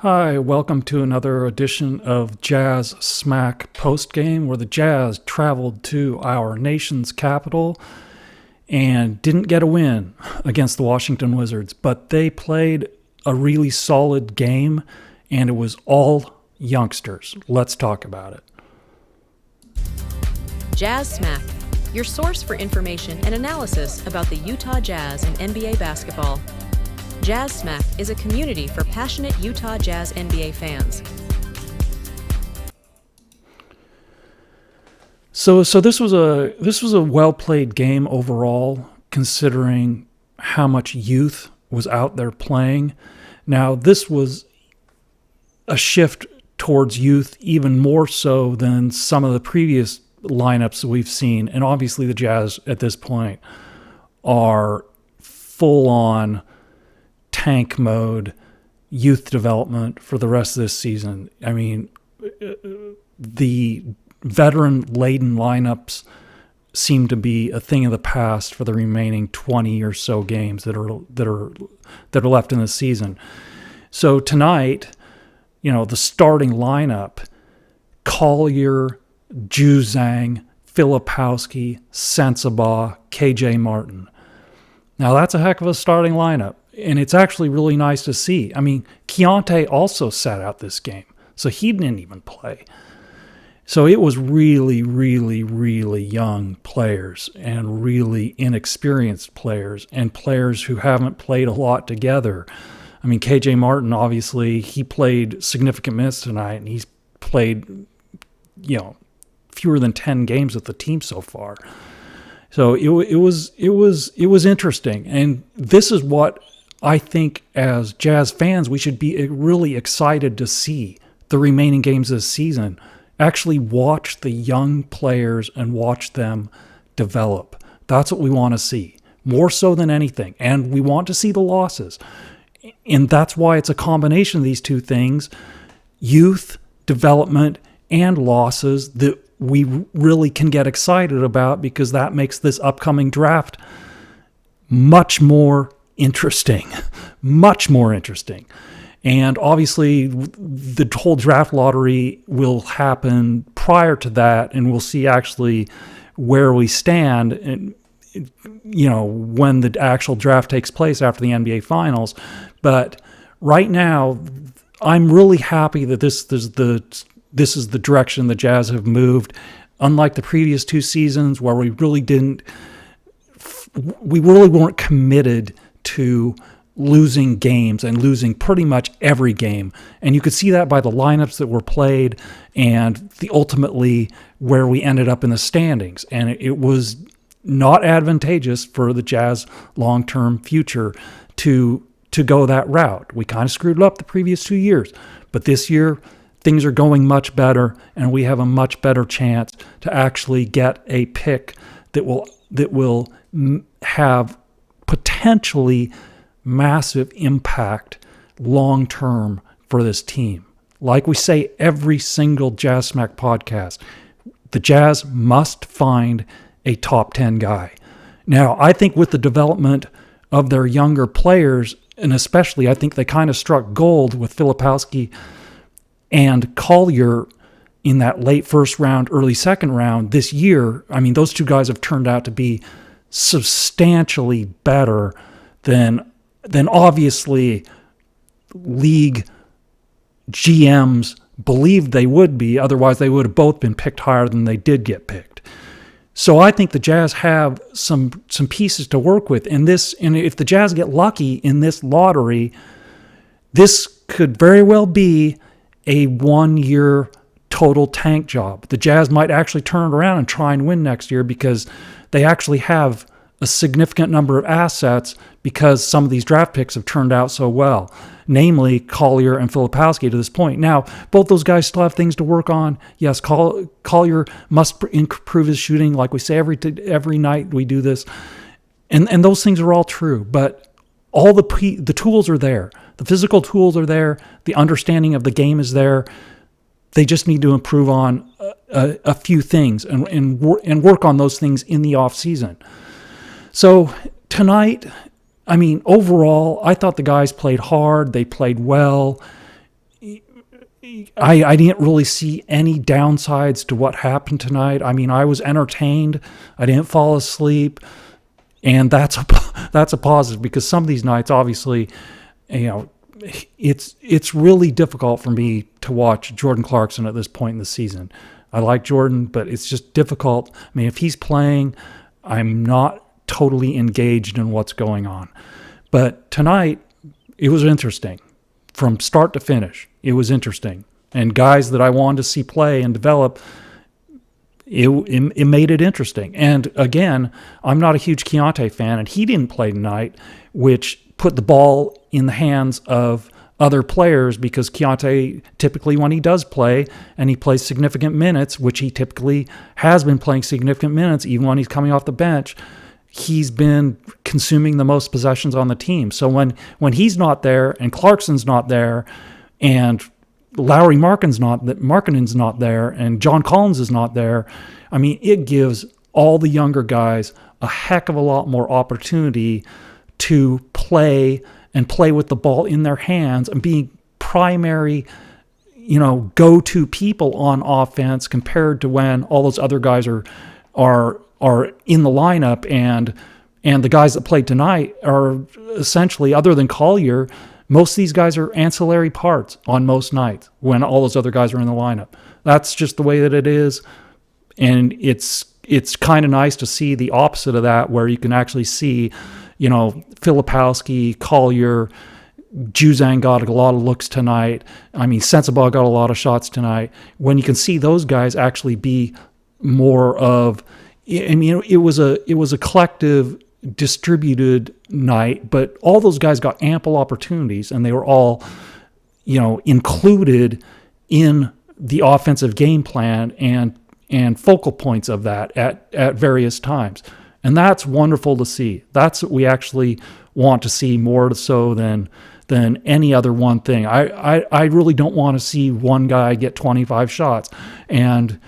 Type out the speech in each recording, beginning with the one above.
Hi, welcome to another edition of Jazz Smack Postgame, where the Jazz traveled to our nation's capital and didn't get a win against the Washington Wizards, but they played a really solid game, and it was all youngsters. Let's talk about it. Jazz Smack, your source for information and analysis about the Utah Jazz and NBA basketball. Jazz Smack is a community for passionate Utah Jazz NBA fans. So this was a well-played game overall, considering how much youth was out there playing. Now, this was a shift towards youth even more so than some of the previous lineups that we've seen. And obviously the Jazz at this point are full-on tank mode, youth development for the rest of this season. I mean, the veteran-laden lineups seem to be a thing of the past for the remaining 20 or so games that are left in the season. So tonight, the starting lineup: Collier, Juzang, Filipowski, Sensabaugh, KJ Martin. Now that's a heck of a starting lineup. And it's actually really nice to see. I mean, Keyonte also sat out this game, so he didn't even play. So it was really, really, really young players and really inexperienced players and players who haven't played a lot together. I mean, KJ Martin, obviously, he played significant minutes tonight, and he's played, fewer than 10 games with the team so far. So it was interesting, and this is what I think as Jazz fans we should be really excited to see the remaining games this season. Actually watch the young players and watch them develop. That's what we want to see, more so than anything. And we want to see the losses. And that's why it's a combination of these two things: youth, development, and losses that we really can get excited about, because that makes this upcoming draft much more interesting. And obviously the whole draft lottery will happen prior to that, and we'll see actually where we stand and when the actual draft takes place after the NBA Finals. But right now I'm really happy that this is the direction the Jazz have moved. Unlike the previous two seasons where we really weren't committed to losing games and losing pretty much every game. And you could see that by the lineups that were played and ultimately where we ended up in the standings. And it was not advantageous for the Jazz long-term future to go that route. We kind of screwed up the previous 2 years, but this year things are going much better, and we have a much better chance to actually get a pick that will have potentially massive impact long-term for this team. Like we say every single Jazz Smack podcast, the Jazz must find a top 10 guy. Now, I think with the development of their younger players, and especially I think they kind of struck gold with Filipowski and Collier in that late first round, early second round this year. I mean, those two guys have turned out to be substantially better than obviously league GMs believed they would be. Otherwise, they would have both been picked higher than they did get picked. So I think the Jazz have some pieces to work with in this. And if the Jazz get lucky in this lottery, this could very well be a 1-year total tank job. The Jazz might actually turn it around and try and win next year, because they actually have a significant number of assets, because some of these draft picks have turned out so well, namely Collier and Filipowski to this point. Now, both those guys still have things to work on. Yes, Collier must improve his shooting, like we say every night we do this. And those things are all true, but all the tools are there. The physical tools are there. The understanding of the game is there. They just need to improve on a few things and work on those things in the off season. So tonight, I mean, overall, I thought the guys played hard. They played well. I didn't really see any downsides to what happened tonight. I mean, I was entertained. I didn't fall asleep. And that's a positive, because some of these nights, obviously, it's really difficult for me to watch Jordan Clarkson at this point in the season. I like Jordan, but it's just difficult. I mean, if he's playing, I'm not totally engaged in what's going on. But tonight, it was interesting. From start to finish, it was interesting. And guys that I wanted to see play and develop, it made it interesting. And again, I'm not a huge Keyonte fan, and he didn't play tonight, which put the ball in the hands of other players, because Keyonte typically, when he does play and he plays significant minutes, which he typically has been playing significant minutes even when he's coming off the bench, he's been consuming the most possessions on the team. So when he's not there and Clarkson's not there and Lauri Markkanen's not there and John Collins is not there, I mean, it gives all the younger guys a heck of a lot more opportunity to play with the ball in their hands and be primary, go-to people on offense, compared to when all those other guys are in the lineup, and the guys that played tonight are essentially, other than Collier, most of these guys are ancillary parts on most nights when all those other guys are in the lineup. That's just the way that it is, and it's kind of nice to see the opposite of that, where you can actually see, Filipowski, Collier, Juzang got a lot of looks tonight. I mean, Sensabaugh got a lot of shots tonight. When you can see those guys actually be more of, I mean, it was a collective, distributed night, but all those guys got ample opportunities, and they were all, included in the offensive game plan and focal points of that at various times. And that's wonderful to see. That's what we actually want to see, more so than any other one thing. I really don't want to see one guy get 25 shots, and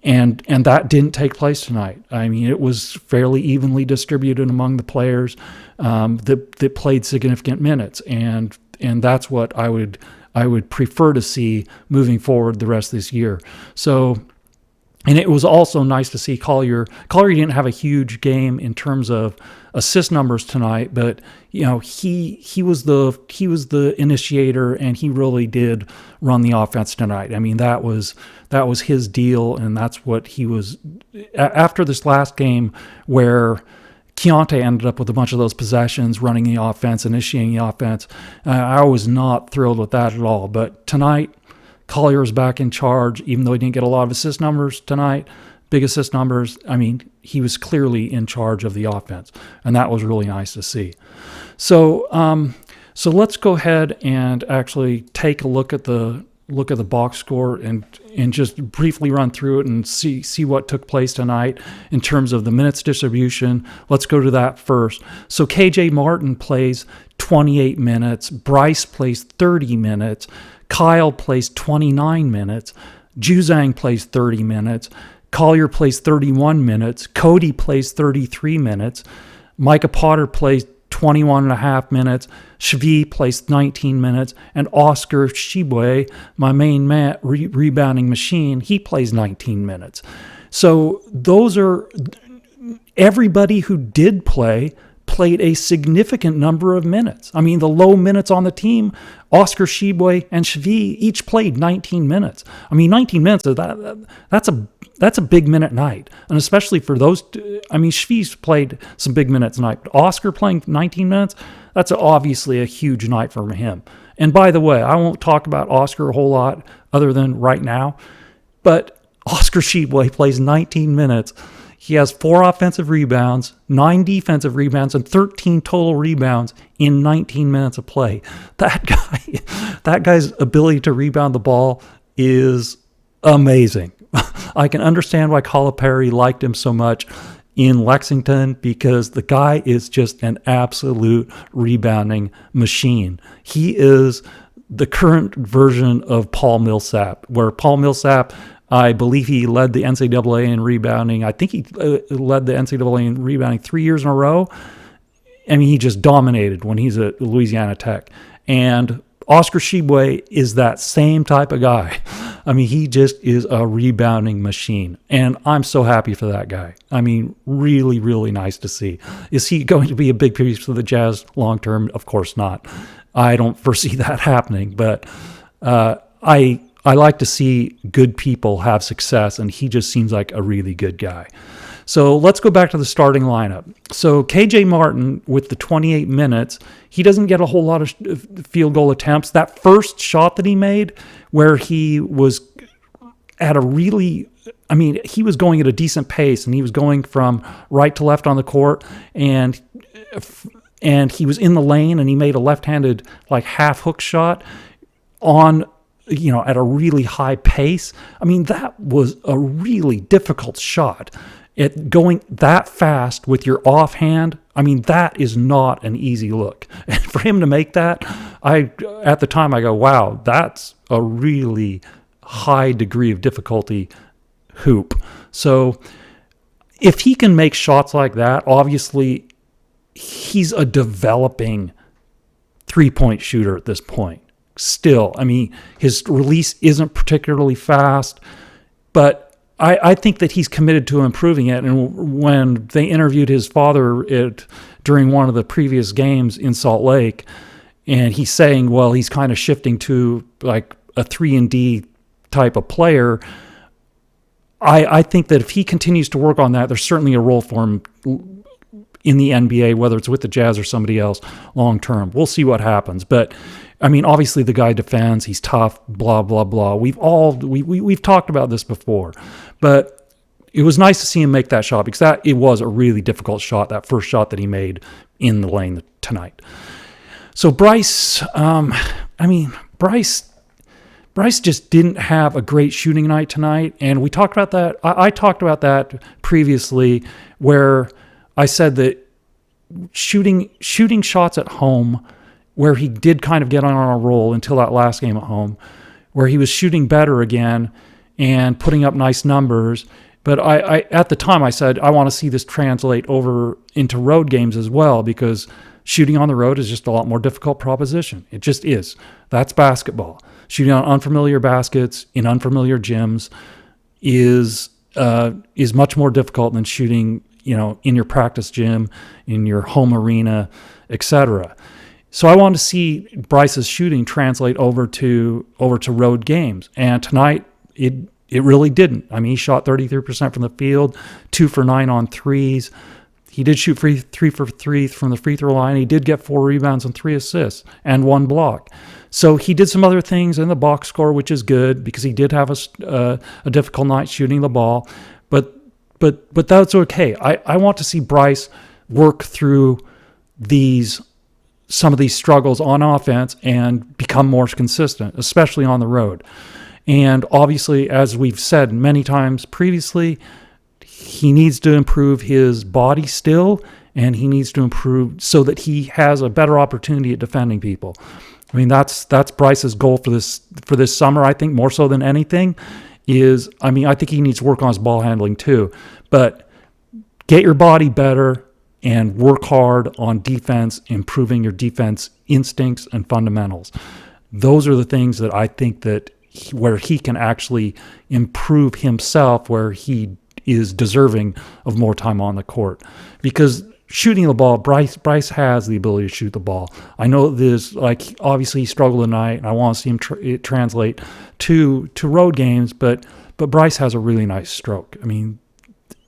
that didn't take place tonight. I mean, it was fairly evenly distributed among the players that played significant minutes, and that's what I would prefer to see moving forward the rest of this year. So. And it was also nice to see Collier. Collier didn't have a huge game in terms of assist numbers tonight, but he was the initiator, and he really did run the offense tonight. I mean, that was his deal, and that's what he was. After this last game, where Keyonte ended up with a bunch of those possessions, running the offense, initiating the offense, I was not thrilled with that at all. But tonight, Collier is back in charge, even though he didn't get a lot of assist numbers tonight, big assist numbers. I mean, he was clearly in charge of the offense, and that was really nice to see. So let's go ahead and actually take a look at the box score and just briefly run through it and see what took place tonight in terms of the minutes distribution. Let's go to that first. So KJ Martin plays 28 minutes. Brice plays 30 minutes. Kyle plays 29 minutes. Juzang plays 30 minutes. Collier plays 31 minutes. Cody plays 33 minutes. Micah Potter plays 21 and a half minutes. Shvi plays 19 minutes. And Oscar Shibwe, my main rebounding machine, he plays 19 minutes. So those are everybody who did played a significant number of minutes. I mean, the low minutes on the team, Oscar Shibwe and Shvi each played 19 minutes. I mean, 19 minutes, that's a big minute night. And especially for those, I mean, Shvi's played some big minutes tonight, but Oscar playing 19 minutes, that's obviously a huge night for him. And by the way, I won't talk about Oscar a whole lot other than right now, but Oscar Shibwe plays 19 minutes. He has 4 offensive rebounds, 9 defensive rebounds, and 13 total rebounds in 19 minutes of play. That guy's ability to rebound the ball is amazing. I can understand why Calipari liked him so much in Lexington, because the guy is just an absolute rebounding machine. He is the current version of Paul Millsap, where Paul Millsap, I believe he led the NCAA in rebounding. I think he led the NCAA in rebounding 3 years in a row. I mean, he just dominated when he's at Louisiana Tech. And Oscar Tshiebwe is that same type of guy. I mean, he just is a rebounding machine, and I'm so happy for that guy. I mean, really, really nice to see. Is he going to be a big piece for the Jazz long term? Of course not. I don't foresee that happening, but I like to see good people have success, and he just seems like a really good guy. So let's go back to the starting lineup. So KJ Martin, with the 28 minutes, he doesn't get a whole lot of field goal attempts. That first shot that he made, where he was at a really, I mean, he was going at a decent pace, and he was going from right to left on the court, and he was in the lane, and he made a left-handed like half hook shot on, at a really high pace. I mean, that was a really difficult shot. Going that fast with your offhand, I mean, that is not an easy look. And for him to make that, at the time I go, wow, that's a really high degree of difficulty hoop. So if he can make shots like that, obviously he's a developing three-point shooter at this point. Still, I mean, his release isn't particularly fast, but I think that he's committed to improving it. And when they interviewed his father during one of the previous games in Salt Lake, and he's saying, well, he's kind of shifting to like a 3-and-D type of player, I think that if he continues to work on that, there's certainly a role for him in the NBA, whether it's with the Jazz or somebody else long term. We'll see what happens. But I mean, obviously the guy defends, he's tough, blah, blah, blah. We've talked about this before, but it was nice to see him make that shot, because it was a really difficult shot, that first shot that he made in the lane tonight. So Brice just didn't have a great shooting night tonight, and we talked about that. I talked about that previously, where I said that shooting shots at home, where he did kind of get on a roll until that last game at home, where he was shooting better again and putting up nice numbers. But I at the time I said, I want to see this translate over into road games as well, because shooting on the road is just a lot more difficult proposition. It just is. That's basketball. Shooting on unfamiliar baskets in unfamiliar gyms is much more difficult than shooting, in your practice gym, in your home arena, etc. So I wanted to see Brice's shooting translate over to road games, and tonight it really didn't. I mean, he shot 33% from the field, 2 for 9 on threes. He did shoot 3 for 3 from the free throw line. He did get 4 rebounds and 3 assists and 1 block. So he did some other things in the box score, which is good, because he did have a difficult night shooting the ball. But that's okay. I want to see Brice work through some of these struggles on offense and become more consistent, especially on the road. And obviously, as we've said many times previously, he needs to improve his body still, and he needs to improve so that he has a better opportunity at defending people. I mean, that's Brice's goal for this summer, I think, more so than anything. I think he needs to work on his ball handling too. But get your body better and work hard on defense, improving your defense instincts and fundamentals. Those are the things that I think that where he can actually improve himself, where he is deserving of more time on the court. Because shooting the ball, Brice has the ability to shoot the ball. I know this, obviously he struggled tonight, and I want to see him translate to road games, but Brice has a really nice stroke. I mean,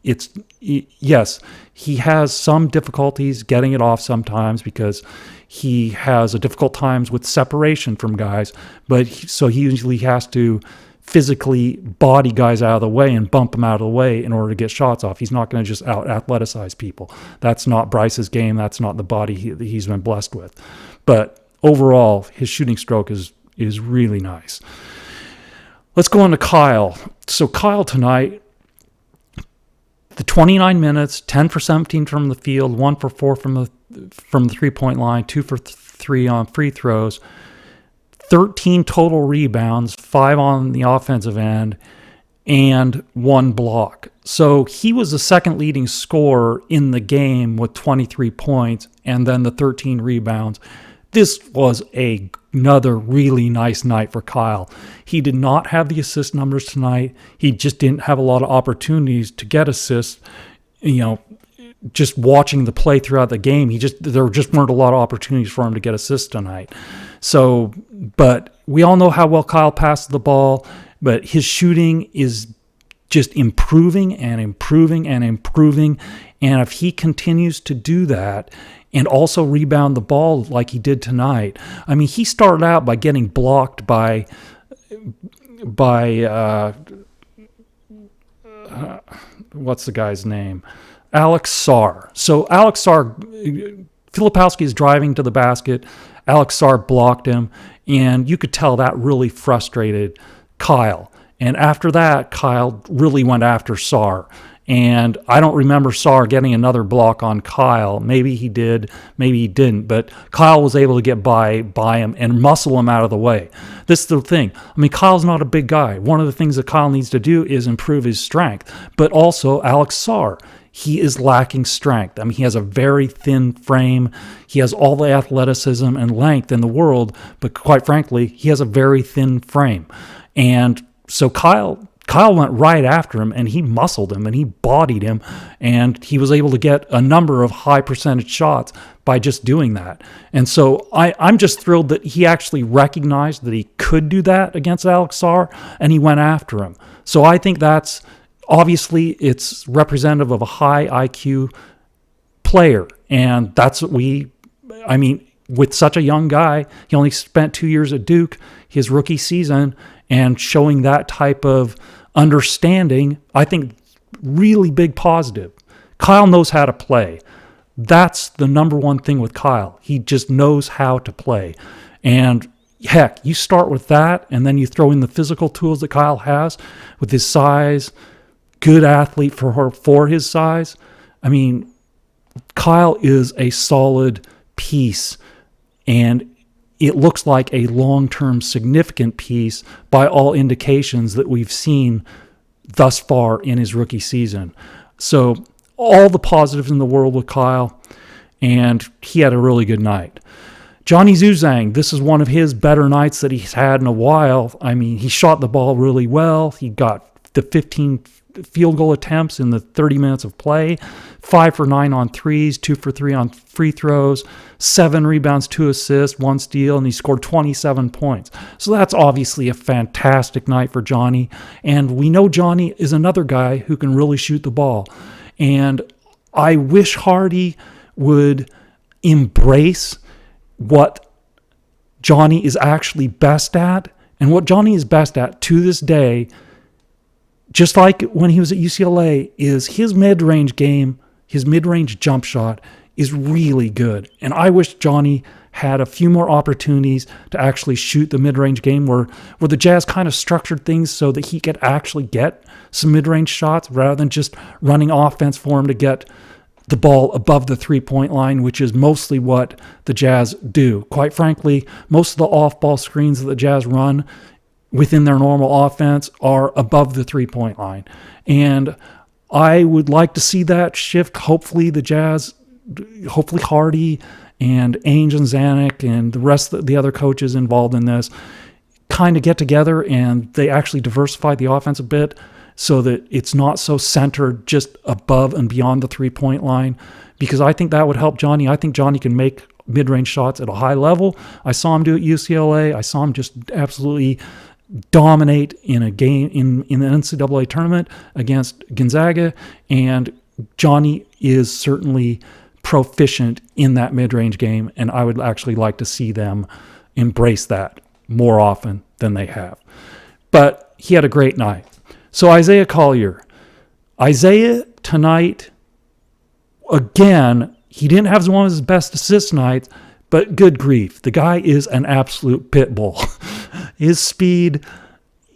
yes, he has some difficulties getting it off sometimes, because he has a difficult times with separation from guys, so he usually has to physically body guys out of the way and bump them out of the way in order to get shots off. He's not going to just out athleticize people. That's not Brice's game. That's not the body he's been blessed with. But overall, his shooting stroke is really nice. Let's go on to Kyle. So Kyle tonight, the 29 minutes, 10 for 17 from the field, 1 for 4 from the 3-point line, 2 for 3 on free throws, 13 total rebounds, 5 on the offensive end, and 1 block. So he was the second leading scorer in the game with 23 points and then the 13 rebounds. This was another really nice night for Kyle. He did not have the assist numbers tonight. He just didn't have a lot of opportunities to get assists. Just watching the play throughout the game, there just weren't a lot of opportunities for him to get assists tonight. So, but we all know how well Kyle passes the ball, but his shooting is just improving and improving and improving. And if he continues to do that and also rebound the ball like he did tonight, I mean, he started out by getting blocked by what's the guy's name? Alex Sarr. So Alex Sarr, Filipowski is driving to the basket. Alex Sarr blocked him, and you could tell that really frustrated Kyle. And after that, Kyle really went after Sarr. And I don't remember Sarr getting another block on Kyle. Maybe he did, maybe he didn't. But Kyle was able to get by him and muscle him out of the way. This is the thing. I mean, Kyle's not a big guy. One of the things that Kyle needs to do is improve his strength. But also Alex Sarr, he is lacking strength. I mean, he has a very thin frame. He has all the athleticism and length in the world, but quite frankly, he has a very thin frame. And so Kyle went right after him, and he muscled him, and he bodied him, and he was able to get a number of high percentage shots by just doing that. And so I'm just thrilled that he actually recognized that he could do that against Alex Sarr, and he went after him. So I think that's, obviously, it's representative of a high IQ player, and that's what with such a young guy, he only spent 2 years at Duke, his rookie season, and showing that type of understanding, I think, really big positive. Kyle knows how to play. That's the number one thing with Kyle. He just knows how to play. And heck, you start with that, and then you throw in the physical tools that Kyle has with his size, good athlete for his size. I mean, Kyle is a solid piece, and it looks like a long-term significant piece by all indications that we've seen thus far in his rookie season. So all the positives in the world with Kyle, and he had a really good night. Johnny Juzang, this is one of his better nights that he's had in a while. I mean, he shot the ball really well. He got the 15 field goal attempts in the 30 minutes of play, 5 for 9 on threes, 2 for 3 on free throws, 7 rebounds, 2 assists, 1 steal, and he scored 27 points. So that's obviously a fantastic night for Johnny. And we know Johnny is another guy who can really shoot the ball. And I wish Hardy would embrace what Johnny is actually best at. And what Johnny is best at to this day, just like when he was at UCLA, is his mid-range game, his mid-range jump shot is really good. And I wish Johnny had a few more opportunities to actually shoot the mid-range game where the Jazz kind of structured things so that he could actually get some mid-range shots rather than just running offense for him to get the ball above the three-point line, which is mostly what the Jazz do. Quite frankly, most of the off-ball screens that the Jazz run within their normal offense are above the three-point line. And I would like to see that shift. Hopefully the Jazz, hopefully Hardy and Ainge and Zanuck and the rest of the other coaches involved in this kind of get together and they actually diversify the offense a bit so that it's not so centered just above and beyond the three-point line, because I think that would help Johnny. I think Johnny can make mid-range shots at a high level. I saw him do it at UCLA. I saw him just absolutely dominate in a game in the NCAA tournament against Gonzaga, and Johnny is certainly proficient in that mid-range game, and I would actually like to see them embrace that more often than they have. But he had a great night. So Isaiah Collier. Isaiah tonight, again, he didn't have one of his best assist nights, but good grief, the guy is an absolute pit bull. His speed,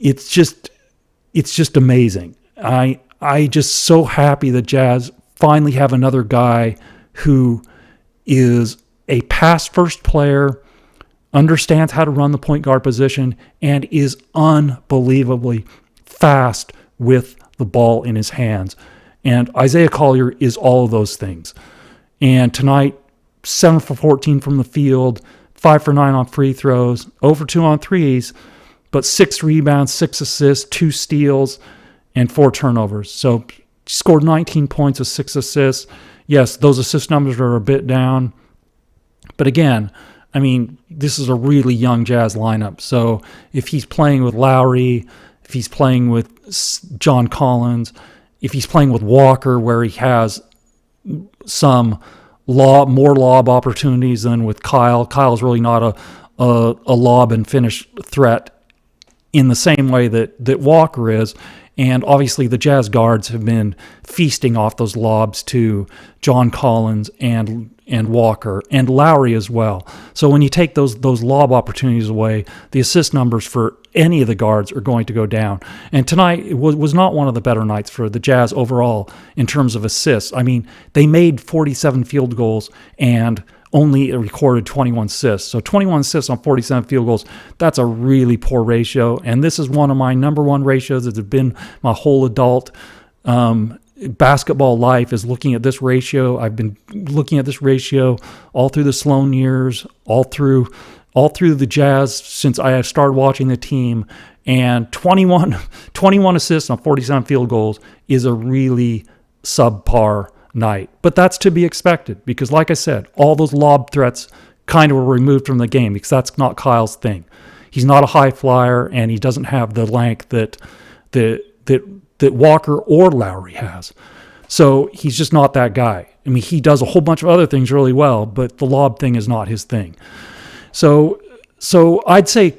it's just amazing. I just so happy that Jazz finally have another guy who is a pass-first player, understands how to run the point guard position, and is unbelievably fast with the ball in his hands. And Isaiah Collier is all of those things. And tonight, 7 for 14 from the field, 5 for 9 on free throws, 0 for 2 on threes, but 6 rebounds, 6 assists, 2 steals, and 4 turnovers. So scored 19 points with 6 assists. Yes, those assist numbers are a bit down. But again, I mean, this is a really young Jazz lineup. So if he's playing with Lauri, if he's playing with John Collins, if he's playing with Walker, where he has some more lob opportunities than with Kyle. Kyle's really not a lob and finish threat in the same way that Walker is. And obviously the Jazz guards have been feasting off those lobs to John Collins and Walker and Lauri as well. So when you take those lob opportunities away, the assist numbers for any of the guards are going to go down. And tonight was not one of the better nights for the Jazz overall in terms of assists. I mean, they made 47 field goals and only recorded 21 assists. So 21 assists on 47 field goals, that's a really poor ratio. And this is one of my number one ratios that have been my whole adult basketball life, is looking at this ratio. I've been looking at this ratio all through the Sloan years, all through the Jazz since I started watching the team. And 21 assists on 47 field goals is a really subpar night. But that's to be expected because, like I said, all those lob threats kind of were removed from the game because that's not Kyle's thing. He's not a high flyer, and he doesn't have the length that Walker or Lauri has. So he's just not that guy. I mean, he does a whole bunch of other things really well, but the lob thing is not his thing. So I'd say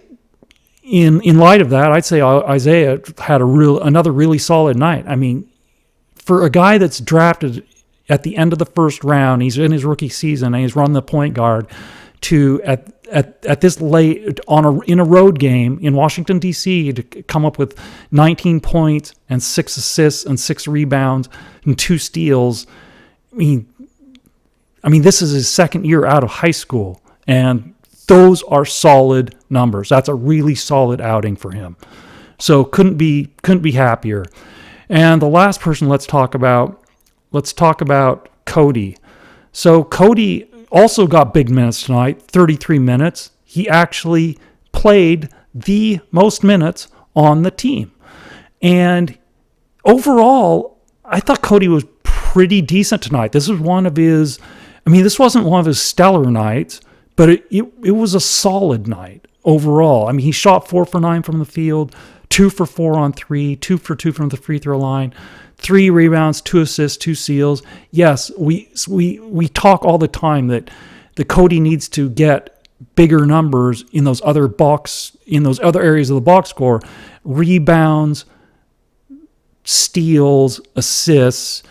in light of that, I'd say Isaiah had another really solid night. I mean, for a guy that's drafted at the end of the first round, he's in his rookie season and he's run the point guard, to at this late in a road game in Washington D.C. to come up with 19 points and 6 assists and 6 rebounds and 2 steals. I mean, this is his second year out of high school, and those are solid numbers. That's a really solid outing for him. So couldn't be happier. And the last person let's talk about Cody. So Cody also got big minutes tonight, 33 minutes. He actually played the most minutes on the team. And overall, I thought Cody was pretty decent tonight. This wasn't one of his stellar nights, but it was a solid night overall. I mean, he shot 4 for 9 from the field, 2 for 4 on 3, 2 for 2 from the free throw line, 3 rebounds, 2 assists, 2 steals. Yes, we talk all the time that the Cody needs to get bigger numbers in those other areas of the box score, rebounds, steals, assists,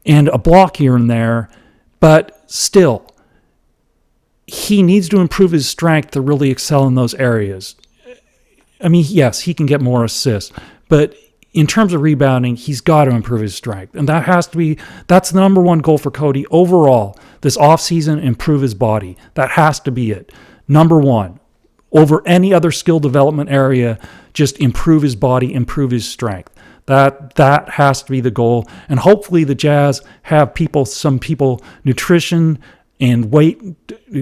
and a block here and there. But still, he needs to improve his strength to really excel in those areas. I mean, yes, he can get more assists, but in terms of rebounding, he's got to improve his strength. And that's the number one goal for Cody overall this offseason, improve his body. That has to be it. Number one, over any other skill development area, just improve his body, improve his strength. That has to be the goal. And hopefully the Jazz have some people, nutrition and weight,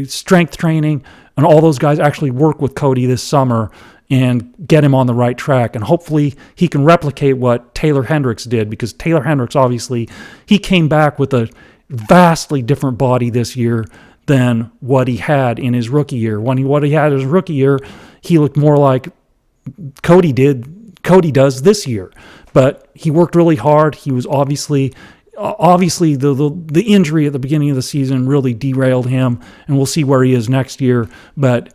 strength training, and all those guys actually work with Cody this summer and get him on the right track. And hopefully he can replicate what Taylor Hendricks did, because Taylor Hendricks, obviously, he came back with a vastly different body this year than what he had in his rookie year. What he had in his rookie year, he looked more like Cody does this year. But he worked really hard. He was obviously the injury at the beginning of the season really derailed him, and we'll see where he is next year. But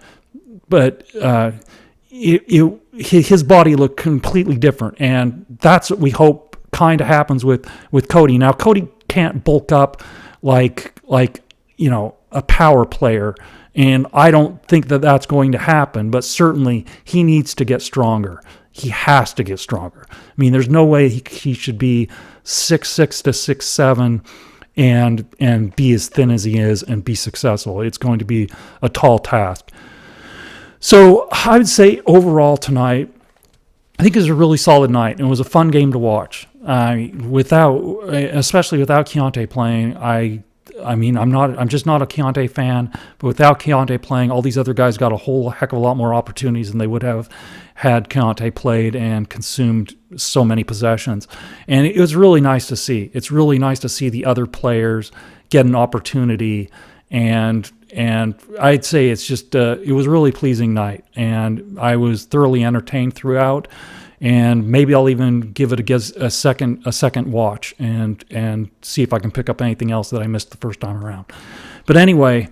his body looked completely different, and that's what we hope kind of happens with Cody. Now, Cody can't bulk up like a power player, and I don't think that that's going to happen, but certainly he needs to get stronger. He has to get stronger. I mean, there's no way he should be 6'6" to 6'7" and be as thin as he is and be successful. It's going to be a tall task. So I would say overall tonight, I think it was a really solid night, and it was a fun game to watch. Especially without Keyonte playing, I I'm just not a Keyonte fan, but without Keyonte playing, all these other guys got a whole heck of a lot more opportunities than they would have had Keyonte played and consumed so many possessions. And it was really nice to see. It's really nice to see the other players get an opportunity, and I'd say it's just it was a really pleasing night, and I was thoroughly entertained throughout. And maybe I'll even give it a second watch and see if I can pick up anything else that I missed the first time around. But anyway,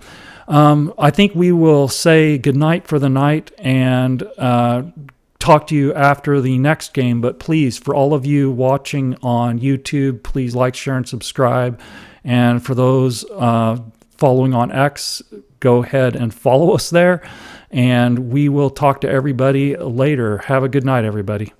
I think we will say goodnight for the night and talk to you after the next game. But please, for all of you watching on YouTube, please like, share, and subscribe. And for those following on X, go ahead and follow us there. And we will talk to everybody later. Have a good night, everybody.